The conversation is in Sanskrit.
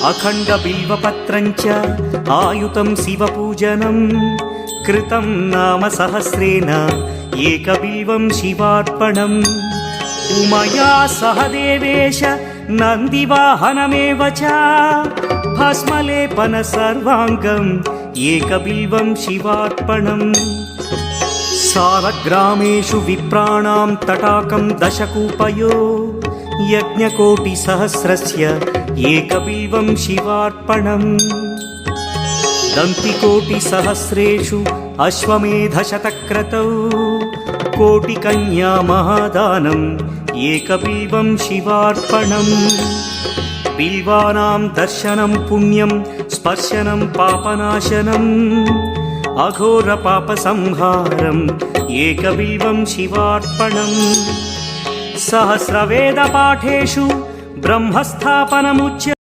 अखण्डबिल्वपत्रञ्च आयुतं शिवपूजनं कृतं नाम सहस्रेण एकबिल्वं शिवार्पणम् उमया सह देवेश नन्दिवाहनमेव च भस्मलेपन सर्वाङ्गम् एकबिल्वं शिवार्पणम् सालग्रामेषु विप्राणां तटाकं दशकूपयो यज्ञकोटिसहस्रस्य एकबिल्वं शिवार्पणम् दन्तिकोटिसहस्रेषु अश्वमेधशतक्रतौ कोटिकन्या महादानम् एकबिल्वं शिवार्पणम् बिल्वानां दर्शनं पुण्यं स्पर्शनं पापनाशनम् अघोरपापसंहारम् एकबिल्वं शिवार्पणम् सहस्रवेदपाठेषु ब्रह्मस्थापनमुच्यते।